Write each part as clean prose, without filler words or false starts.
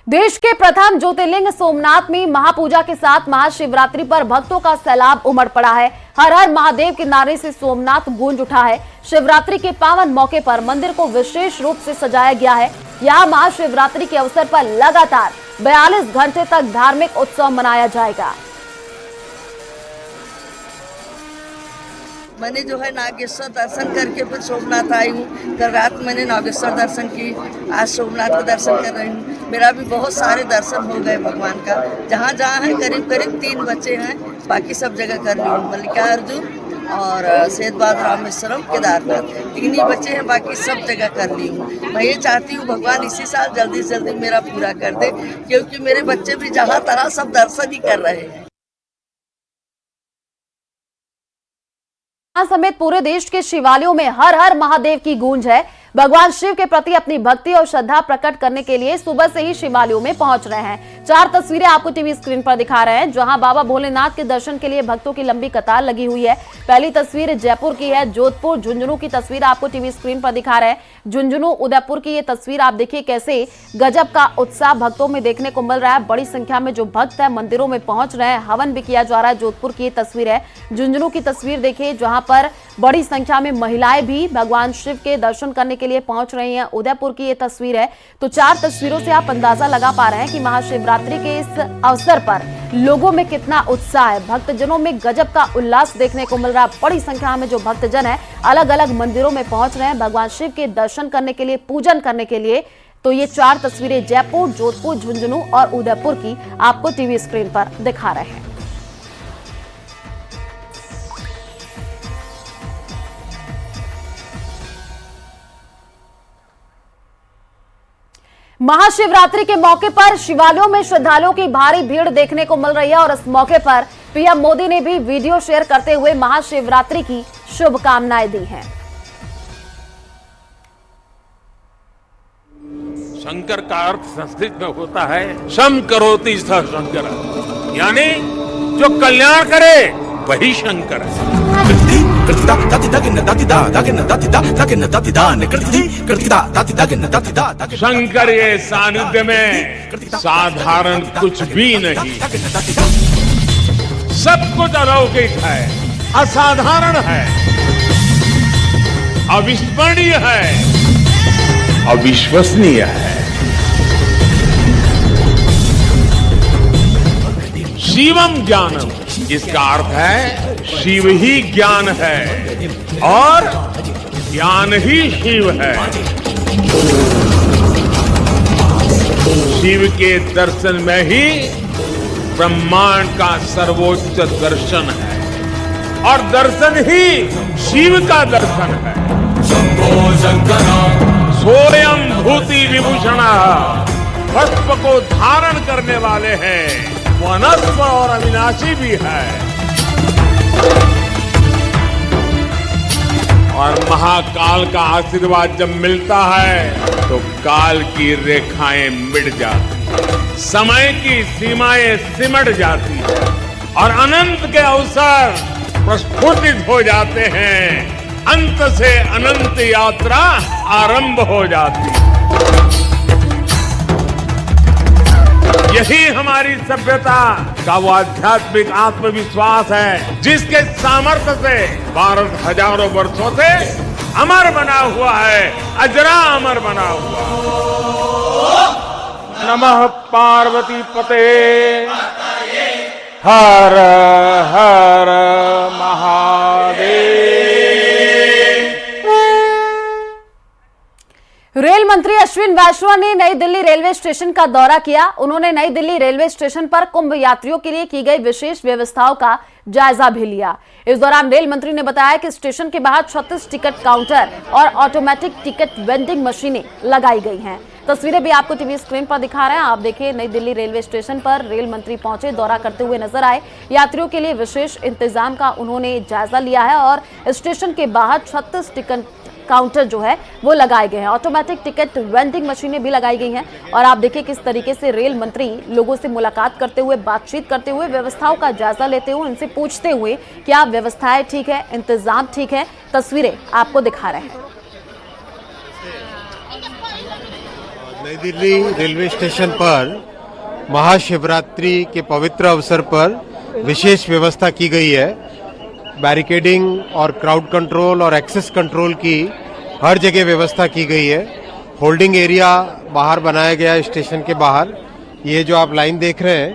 देश के प्रथम ज्योतिर्लिंग सोमनाथ में महापूजा के साथ महाशिवरात्रि पर भक्तों का सैलाब उमड़ पड़ा है। हर हर महादेव के नारे से सोमनाथ गूंज उठा है। शिवरात्रि के पावन मौके पर मंदिर को विशेष रूप से सजाया गया है। यहाँ महाशिवरात्रि के अवसर पर लगातार 42 घंटे तक धार्मिक उत्सव मनाया जाएगा। मैंने जो है नागेश्वर दर्शन करके फिर सोमनाथ आई हूँ। कल रात मैंने नागेश्वर दर्शन की, आज सोमनाथ का दर्शन कर रही हूँ। मेरा भी बहुत सारे दर्शन हो गए भगवान का। जहाँ जहाँ है करीब करीब 3 बच्चे हैं, बाकी सब जगह कर ली हूँ। मल्लिकार्जुन और सेतबाद, रामेश्वरम, केदारनाथ 3 ही बच्चे हैं, बाकी सब जगह कर ली हूँ। मैं ये चाहती हूँ भगवान इसी साल जल्दी से जल्दी मेरा पूरा कर दे, क्योंकि मेरे बच्चे भी जहाँ तरह सब दर्शन ही कर रहे हैं। समेत पूरे देश के शिवालयों में हर हर महादेव की गूंज है। भगवान शिव के प्रति अपनी भक्ति और श्रद्धा प्रकट करने के लिए सुबह से ही शिवालयों में पहुंच रहे हैं। 4 तस्वीरें आपको टीवी स्क्रीन पर दिखा रहे हैं, जहां बाबा भोलेनाथ के दर्शन के लिए भक्तों की लंबी कतार लगी हुई है। पहली तस्वीर जयपुर की है। जोधपुर झुंझुनू की तस्वीर आपको टीवी स्क्रीन पर दिखा रहे हैं। झुंझुनू उदयपुर की ये तस्वीर आप देखिए, कैसे गजब का उत्साह भक्तों में देखने को मिल रहा है। बड़ी संख्या में जो भक्त है मंदिरों में पहुंच रहे हैं, हवन भी किया जा रहा है। जोधपुर की ये तस्वीर है। झुंझुनू की तस्वीर देखिए, जहां पर बड़ी संख्या में महिलाएं भी भगवान शिव के दर्शन करने के लिए पहुंच रही हैं। उदयपुर की ये तस्वीर है। तो 4 तस्वीरों से आप अंदाजा लगा पा रहे हैं कि महाशिवरात्रि के इस अवसर पर लोगों में कितना उत्साह है। भक्तजनों में गजब का उल्लास देखने को मिल रहा है। बड़ी संख्या में जो भक्तजन है अलग अलग मंदिरों में पहुंच रहे हैं भगवान शिव के दर्शन करने के लिए, पूजन करने के लिए। तो ये 4 तस्वीरें जयपुर, जोधपुर, झुंझुनू और उदयपुर की आपको टीवी स्क्रीन पर दिखा रहे हैं। महाशिवरात्रि के मौके पर शिवालयों में श्रद्धालुओं की भारी भीड़ देखने को मिल रही है और इस मौके पर पीएम मोदी ने भी वीडियो शेयर करते हुए महाशिवरात्रि की शुभकामनाएं दी हैं। शंकर का अर्थ संस्कृत में होता है शम करोति स शंकर, यानी जो कल्याण करे वही शंकर है। शंकर ये सानिध्य में साधारण कुछ भी नहीं, सब कुछ अलौकिक है, असाधारण है, अविस्मरणीय है, अविश्वसनीय है। शिवम ज्ञानम, इसका अर्थ है शिव ही ज्ञान है और ज्ञान ही शिव है। शिव के दर्शन में ही ब्रह्मांड का सर्वोच्च दर्शन है और दर्शन ही शिव का दर्शन है। सोयम भूति विभूषण, भस्म को धारण करने वाले हैं, वो अनस्व और अविनाशी भी है। और महाकाल का आशीर्वाद जब मिलता है तो काल की रेखाएं मिट जाती, समय की सीमाएं सिमट जाती है और अनंत के अवसर प्रस्फुटित हो जाते हैं। अंत से अनंत यात्रा आरंभ हो जाती है। यही हमारी सभ्यता का वो आध्यात्मिक आत्मविश्वास है जिसके सामर्थ्य से भारत हजारों वर्षों से अमर बना हुआ है, अजरा अमर बना हुआ। नमः पार्वती पते, हर हर महादेव। रेल मंत्री अश्विन वैष्णव ने नई दिल्ली रेलवे स्टेशन का दौरा किया। उन्होंने नई दिल्ली रेलवे स्टेशन पर कुंभ यात्रियों के लिए की गई विशेष व्यवस्थाओं का जायजा भी लिया। इस दौरान रेल मंत्री ने बताया कि स्टेशन के बाहर 36 टिकट काउंटर और ऑटोमेटिक टिकट वेंडिंग मशीनें लगाई गई हैं। तस्वीरें भी आपको टीवी स्क्रीन पर दिखा रहे हैं। आप देखिए, नई दिल्ली रेलवे स्टेशन पर रेल मंत्री पहुंचे, दौरा करते हुए नजर आए। यात्रियों के लिए विशेष इंतजाम का उन्होंने जायजा लिया है और स्टेशन के बाहर 36 टिकट काउंटर जो है वो लगाए गए हैं, ऑटोमेटिक टिकट वेंडिंग मशीनें भी लगाई गई हैं। और आप देखिए किस तरीके से रेल मंत्री लोगों से मुलाकात करते हुए, बातचीत करते हुए, व्यवस्थाओं का जायजा लेते हुए, उनसे पूछते हुए क्या व्यवस्थाएं ठीक है, इंतजाम ठीक है। तस्वीरें आपको दिखा रहे हैं। नई नई दिल्ली रेलवे स्टेशन पर महाशिवरात्रि के पवित्र अवसर पर विशेष व्यवस्था की गई है। बैरिकेडिंग और क्राउड कंट्रोल और एक्सेस कंट्रोल की हर जगह व्यवस्था की गई है। होल्डिंग एरिया बाहर बनाया गया है स्टेशन के बाहर। ये जो आप लाइन देख रहे हैं,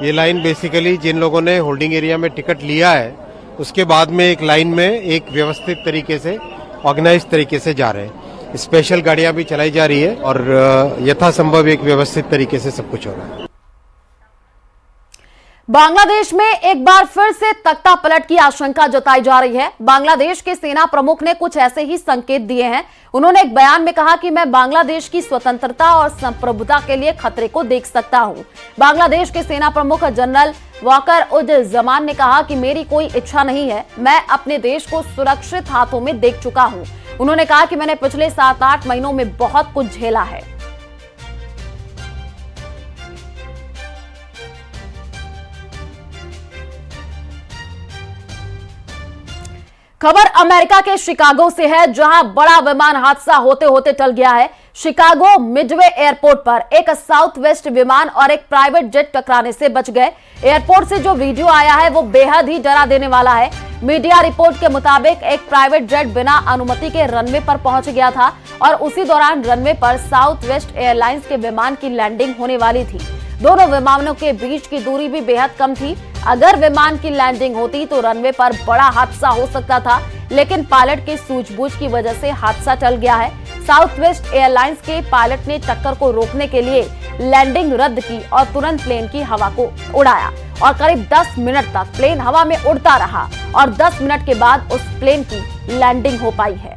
ये लाइन बेसिकली जिन लोगों ने होल्डिंग एरिया में टिकट लिया है उसके बाद में एक लाइन में एक व्यवस्थित तरीके से ऑर्गेनाइज तरीके से जा रहे हैं। स्पेशल गाड़ियां भी चलाई जा रही है और यथासंभव एक व्यवस्थित तरीके से सब कुछ हो रहा है। बांग्लादेश में एक बार फिर से तख्ता पलट की आशंका जताई जा रही है। बांग्लादेश के सेना प्रमुख ने कुछ ऐसे ही संकेत दिए हैं। उन्होंने एक बयान में कहा कि मैं बांग्लादेश की स्वतंत्रता और संप्रभुता के लिए खतरे को देख सकता हूं। बांग्लादेश के सेना प्रमुख जनरल वकार उज जमान ने कहा कि मेरी कोई इच्छा नहीं है, मैं अपने देश को सुरक्षित हाथों में देख चुका हूं। उन्होंने कहा कि मैंने पिछले 7-8 महीनों में बहुत कुछ झेला है। खबर अमेरिका के शिकागो से है, जहां बड़ा विमान हादसा होते होते टल गया है। शिकागो मिडवे एयरपोर्ट पर एक साउथ वेस्ट विमान और एक प्राइवेट जेट टकराने से बच गए। एयरपोर्ट से जो वीडियो आया है वो बेहद ही डरा देने वाला है। मीडिया रिपोर्ट के मुताबिक एक प्राइवेट जेट बिना अनुमति के रनवे पर पहुंच गया था और उसी दौरान रनवे पर साउथ वेस्ट एयरलाइंस के विमान की लैंडिंग होने वाली थी। दोनों विमानों के बीच की दूरी भी बेहद कम थी। अगर विमान की लैंडिंग होती तो रनवे पर बड़ा हादसा हो सकता था, लेकिन पायलट की सूझबूझ की वजह से हादसा टल गया है। साउथ वेस्ट एयरलाइंस के पायलट ने टक्कर को रोकने के लिए लैंडिंग रद्द की और तुरंत प्लेन की हवा को उड़ाया और करीब 10 मिनट तक प्लेन हवा में उड़ता रहा और 10 मिनट के बाद उस प्लेन की लैंडिंग हो पाई है।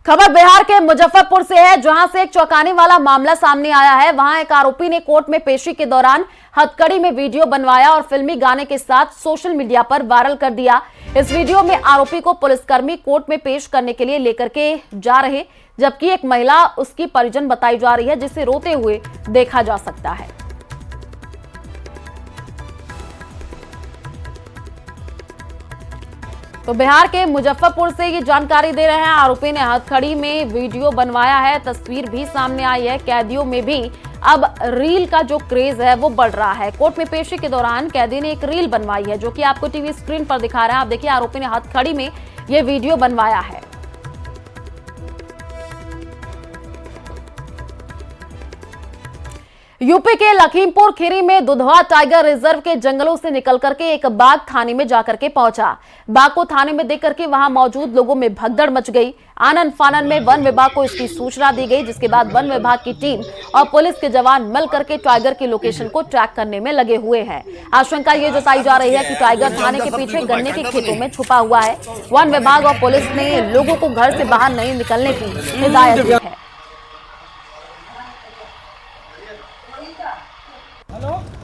खबर बिहार के मुजफ्फरपुर से है, जहां से एक चौंकाने वाला मामला सामने आया है। वहां एक आरोपी ने कोर्ट में पेशी के दौरान हथकड़ी में वीडियो बनवाया और फिल्मी गाने के साथ सोशल मीडिया पर वायरल कर दिया। इस वीडियो में आरोपी को पुलिसकर्मी कोर्ट में पेश करने के लिए लेकर के जा रहे, जबकि एक महिला उसकी परिजन बताई जा रही है, जिसे रोते हुए देखा जा सकता है। तो बिहार के मुजफ्फरपुर से ये जानकारी दे रहे हैं। आरोपी ने हथकड़ी में वीडियो बनवाया है, तस्वीर भी सामने आई है। कैदियों में भी अब रील का जो क्रेज है वो बढ़ रहा है। कोर्ट में पेशी के दौरान कैदी ने एक रील बनवाई है, जो कि आपको टीवी स्क्रीन पर दिखा रहे हैं। आप देखिए, आरोपी ने हथकड़ी में ये वीडियो बनवाया है। यूपी के लखीमपुर खीरी में दुधवा टाइगर रिजर्व के जंगलों से निकल करके एक बाघ थाने में जाकर के पहुंचा। बाघ को थाने में देख करके वहां मौजूद लोगों में भगदड़ मच गई। आनन फानन में वन विभाग को इसकी सूचना दी गई, जिसके बाद वन विभाग की टीम और पुलिस के जवान मिल करके टाइगर की लोकेशन को ट्रैक करने में लगे हुए हैं। आशंका ये जताई जा रही है कि टाइगर थाने के पीछे गन्ने के खेतों में छुपा हुआ है। वन विभाग और पुलिस ने लोगों को घर से बाहर नहीं निकलने की हिदायत दी है।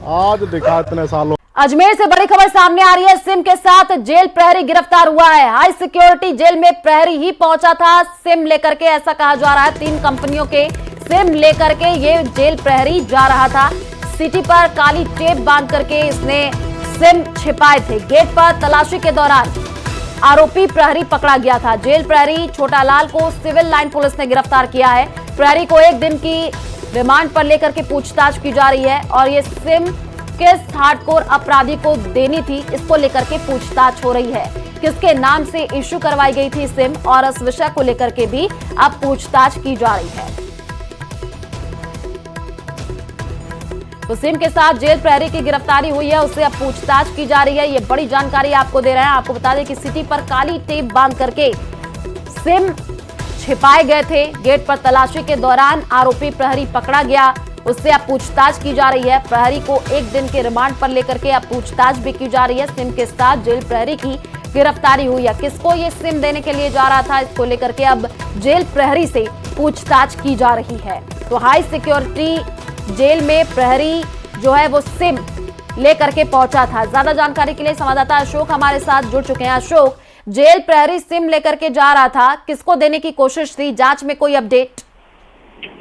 आज दिखा इतने सालों। अजमेर से बड़ी खबर सामने आ रही है। सिम के साथ जेल प्रहरी गिरफ्तार हुआ है। हाई सिक्योरिटी जेल में प्रहरी ही पहुंचा था सिम लेकर के, ऐसा कहा जा रहा है। 3 कंपनियों के सिम लेकर के ये जेल प्रहरी जा रहा था। सिटी पर काली टेप बांध करके इसने सिम छिपाए थे। गेट पर तलाशी के दौरान आरोपी प्रहरी पकड़ा गया था। जेल प्रहरी छोटा लाल को सिविल लाइन पुलिस ने गिरफ्तार किया है। प्रहरी को 1 दिन की रिमांड पर लेकर के पूछताछ की जा रही है और ये सिम किस हार्डकोर अपराधी को देनी थी, इसको लेकर के पूछताछ हो रही है। किसके नाम से इश्यू करवाई गई थी सिम, और इस विषय को लेकर के भी अब पूछताछ की जा रही है। तो सिम के साथ जेल प्रहरी की गिरफ्तारी हुई है, उससे अब पूछताछ की जा रही है। ये बड़ी जानकारी आपको दे रहे हैं। आपको बता दें कि सिटी पर काली टेप बांध करके सिम छिपाए गए थे। गेट पर तलाशी के दौरान आरोपी प्रहरी पकड़ा गया, उससे अब पूछताछ की जा रही है। प्रहरी को 1 दिन के रिमांड पर लेकर के अब पूछताछ भी की जा रही है। सिम के साथ जेल प्रहरी की गिरफ्तारी हुई है। किसको ये सिम देने के लिए जा रहा था, इसको लेकर के अब जेल प्रहरी से पूछताछ की जा रही है। तो हाई सिक्योरिटी जेल में प्रहरी जो है वो सिम लेकर के पहुंचा था। ज्यादा जानकारी के लिए संवाददाता अशोक हमारे साथ जुड़ चुके हैं। अशोक, जेल प्रहरी सिम लेकर के जा रहा था, किसको देने की कोशिश थी? जांच में कोई अपडेट?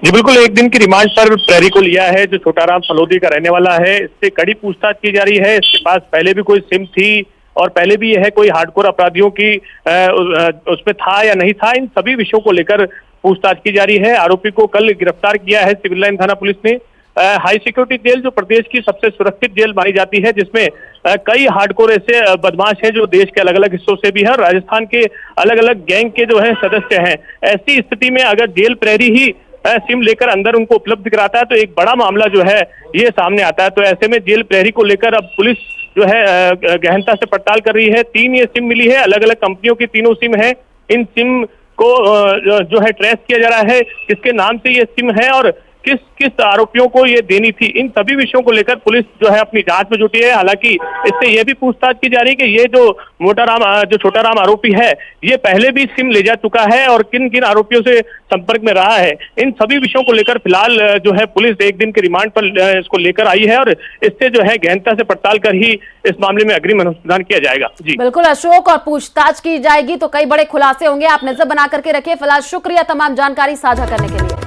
जी बिल्कुल, 1 दिन की रिमांड पर प्रहरी को लिया है, जो छोटाराम फलोदी का रहने वाला है। इससे कड़ी पूछताछ की जा रही है। इसके पास पहले भी कोई सिम थी और पहले भी यह कोई हार्डकोर अपराधियों की उसमें था या नहीं था, इन सभी विषयों को लेकर पूछताछ की जा रही है। आरोपी को कल गिरफ्तार किया है सिविल लाइन थाना पुलिस ने। हाई सिक्योरिटी जेल जो प्रदेश की सबसे सुरक्षित जेल मानी जाती है, जिसमें कई हार्डकोर ऐसे बदमाश हैं जो देश के अलग अलग हिस्सों से भी है, राजस्थान के अलग अलग गैंग के जो है सदस्य हैं। ऐसी स्थिति में अगर जेल प्रहरी ही सिम लेकर अंदर उनको उपलब्ध कराता है तो एक बड़ा मामला जो है ये सामने आता है। तो ऐसे में जेल प्रहरी को लेकर अब पुलिस जो है गहनता से पड़ताल कर रही है। 3 ये सिम मिली है, अलग अलग कंपनियों की तीनों सिम है। इन सिम को जो है ट्रेस किया जा रहा है, किसके नाम से ये सिम है और किस किस आरोपियों को ये देनी थी, इन सभी विषयों को लेकर पुलिस जो है अपनी जांच में जुटी है। हालांकि इससे ये भी पूछताछ की जा रही है कि ये जो छोटा राम आरोपी है, ये पहले भी सिम ले जा चुका है और किन किन आरोपियों से संपर्क में रहा है। इन सभी विषयों को लेकर फिलहाल जो है पुलिस 1 दिन के रिमांड पर इसको लेकर आई है और इससे जो है गहनता से पड़ताल कर ही इस मामले में अग्रिम अनुसंधान किया जाएगा। जी बिल्कुल अशोक, और पूछताछ की जाएगी तो कई बड़े खुलासे होंगे। आप नजर बना करके रखिए। फिलहाल शुक्रिया तमाम जानकारी साझा करने के लिए।